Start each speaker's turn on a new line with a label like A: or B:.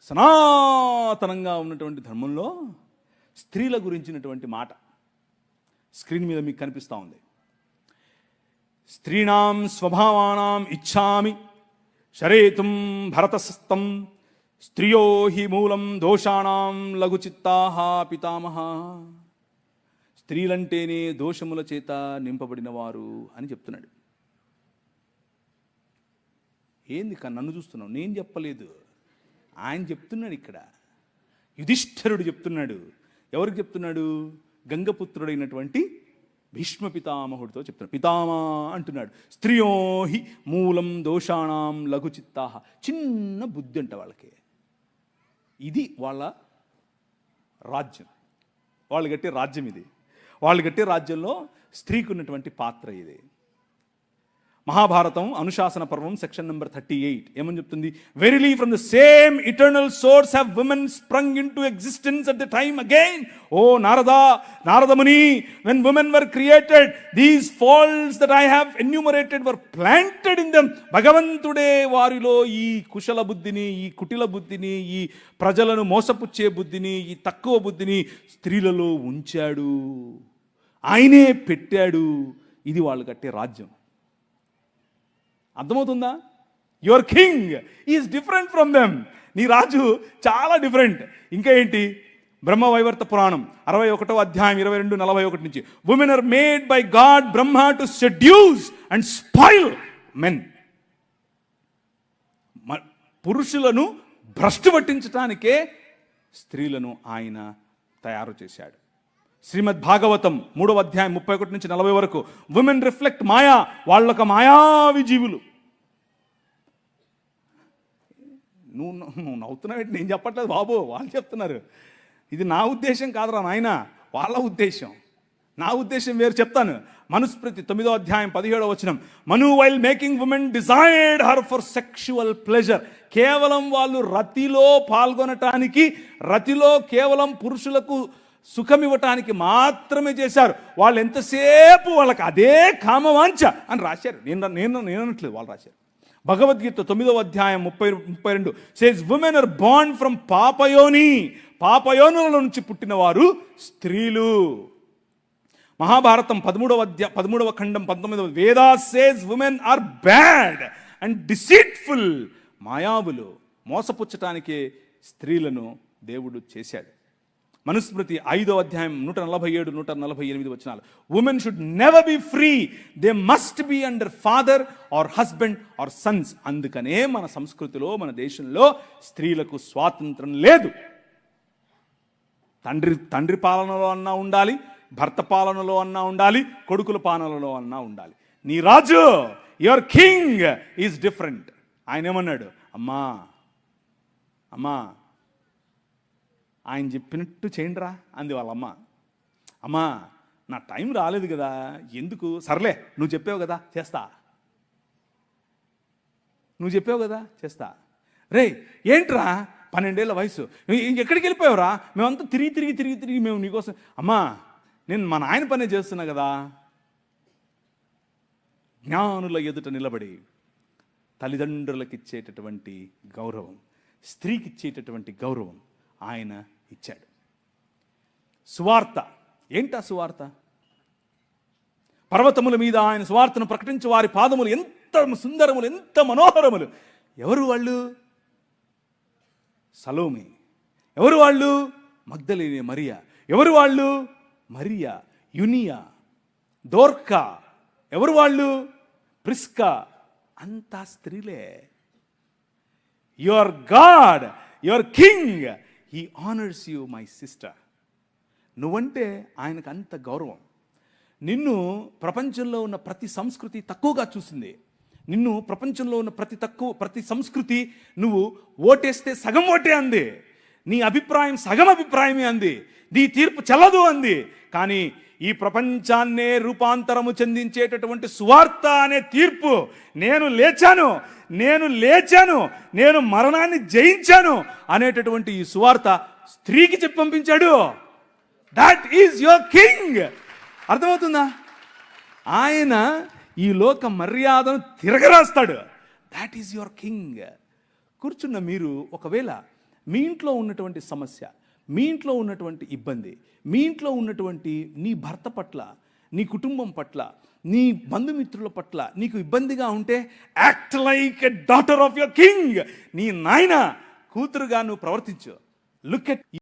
A: సనాతనంగా ఉన్నటువంటి ధర్మంలో స్త్రీల గురించినటువంటి మాట స్క్రీన్ మీద మీకు కనిపిస్తూ ఉంది. స్త్రీణాం స్వభావానాం ఇచ్ఛామి శరేతుం భరతస్థం స్త్రియో హి మూలం దోషాణం లఘుచిత్తాః పితామహ. స్త్రీలంటేనే దోషముల చేత నింపబడిన వారు అని చెప్తున్నాడు. ఏంది నన్ను చూస్తున్నావు? నేను చెప్పలేదు, ఆయన చెప్తున్నాడు. ఇక్కడ యుధిష్ఠిరుడు చెప్తున్నాడు. ఎవరికి చెప్తున్నాడు? గంగపుత్రుడైనటువంటి భీష్మ పితామహుడితో చెప్తున్నాడు. పితామా అంటున్నాడు. స్త్రియోహి మూలం దోషాణం లఘుచిత్తాః. చిన్న బుద్ధి అంట వాళ్ళకి. ఇది వాళ్ళ రాజ్యం, వాళ్ళు కట్టే రాజ్యం ఇది. వాళ్ళు కట్టే రాజ్యంలో స్త్రీకి ఉన్నటువంటి పాత్ర ఇది. మహాభారతం అనుశాసన పర్వం సెక్షన్ నెంబర్ 38 ఏమని చెప్తుంది? Verily from the same eternal source have women sprung into existence at the time again. O Naradamuni, when women were created these faults that I have enumerated were planted in them. భగవంతుడే వారిలో ఈ కుశల బుద్ధిని, ఈ కుటిల బుద్ధిని, ఈ ప్రజలను మోసపుచ్చే బుద్ధిని, ఈ తక్కువ బుద్ధిని స్త్రీలలో ఉంచాడు, ఆయనే పెట్టాడు. ఇది వాళ్ళు కట్టే రాజ్యం. అర్థమవుతుందా? Your king is different from them. నీ రాజు చాలా డిఫరెంట్. ఇంకా ఏంటి? బ్రహ్మవైవర్త పురాణం 61వ అధ్యాయం 22-41 నుంచి, women are made by god Brahma to seduce and spoil men. పురుషులను భ్రష్టు పట్టించటానికే స్త్రీలను ఆయన తయారు చేశాడు. శ్రీమద్ భాగవతం 3వ అధ్యాయం 31 నుంచి 40 వరకు, ఉమెన్ రిఫ్లెక్ట్ మాయా. వాళ్ళొక మాయావి జీవులు. నువ్వు నవ్వుతున్నావు, నేను చెప్పట్లేదు బాబు, వాళ్ళు చెప్తున్నారు. ఇది నా ఉద్దేశం కాదురా నాయన, వాళ్ళ ఉద్దేశం. నా ఉద్దేశం వేరు. చెప్తాను. మనుస్మృతి 9వ అధ్యాయం 17వ వచనం, Manu while making women desired her for sexual pleasure. కేవలం వాళ్ళు రతిలో పాల్గొనటానికి, రతిలో కేవలం పురుషులకు సుఖం ఇవ్వటానికి మాత్రమే చేశారు. వాళ్ళు ఎంతసేపు వాళ్ళకి అదే కామవాంఛ అని రాశారు. నేను అనట్లేదు, వాళ్ళు రాశారు. భగవద్గీత 9వ అధ్యాయం 30-32 says women are born from పాపయోని. పాపయోనుల నుంచి పుట్టిన వారు స్త్రీలు. మహాభారతం 13వ ఖండం 19వ, Veda says women are bad and deceitful. మాయావులు, మోసపుచ్చటానికే స్త్రీలను దేవుడు చేశాడు. మనుస్మృతి 5వ అధ్యాయం 147-148 వచనాలు, women should never be free, they must be under father or husband or sons. అందుకనే మన సంస్కృతిలో, మన దేశంలో స్త్రీలకు స్వాతంత్రం లేదు. తండ్రి పాలనలో అన్నా ఉండాలి, భర్త పాలనలో అన్నా ఉండాలి, కొడుకుల పాలనలో అన్నా ఉండాలి. నీ రాజు, యువర్ కింగ్ ఈజ్ డిఫరెంట్. ఆయన ఏమన్నాడు? అమ్మా ఆయన చెప్పినట్టు చేయండిరా అంది వాళ్ళమ్మ. అమ్మా నా టైం రాలేదు కదా, ఎందుకు? సర్లే నువ్వు చెప్పావు కదా చేస్తా, నువ్వు చెప్పావు కదా చేస్తా. రే ఏంట్రా 12 ఏళ్ల వయసు, ఎక్కడికి వెళ్ళిపోయావురా? మేమంతా తిరిగి మేము నీకోసం. అమ్మా నేను మా నాయన పనే చేస్తున్నా కదా. జ్ఞానుల ఎదుట నిలబడి తల్లిదండ్రులకు ఇచ్చేటటువంటి గౌరవం, స్త్రీకి ఇచ్చేటటువంటి గౌరవం ఆయన ఇచ్చాడు. సువార్త ఏంటా? సువార్త పర్వతముల మీద ఆయన సువార్తను ప్రకటించే వారి పాదములు ఎంత సుందరములు, ఎంత మనోహరములు. ఎవరు వాళ్ళు? సలోమి. ఎవరు వాళ్ళు? మగ్దలేనే మరియా. ఎవరు వాళ్ళు? మరియా, యునియా, దోర్కా. ఎవరు వాళ్ళు? ప్రిస్కా. అంతా స్త్రీలే. Your God, your king, he honours you my sister. నువ్వంటే ఆయనకు అంత గౌరవం. నిన్ను ప్రపంచంలో ఉన్న ప్రతి సంస్కృతి తక్కువగా చూసింది. నిన్ను ప్రపంచంలో ఉన్న ప్రతి సంస్కృతి నువ్వు ఓటేస్తే సగం ఓటే అంది, నీ అభిప్రాయం సగం అభిప్రాయమే అంది, నీ తీర్పు చెల్లదు అంది. కానీ ఈ ప్రపంచాన్నే రూపాంతరము చెందించేటటువంటి సువార్త అనే తీర్పు, నేను లేచాను, నేను మరణాన్ని జయించాను అనేటటువంటి ఈ సువార్త స్త్రీకి చెప్పి పంపించాడు. That is your king. అర్థమవుతుందా? ఆయన ఈ లోక మర్యాదను తిరగరాస్తాడు. That is your king. కూర్చున్న మీరు ఒకవేళ మీ ఇంట్లో ఉన్నటువంటి సమస్య, మీ ఇంట్లో ఉన్నటువంటి ఇబ్బంది, మీ ఇంట్లో ఉన్నటువంటి నీ భర్త పట్ల, నీ కుటుంబం పట్ల, నీ బంధుమిత్రుల పట్ల నీకు ఇబ్బందిగా ఉంటే act like a daughter of your king. నీ నాయన కూతురుగా నువ్వు ప్రవర్తించు. Look at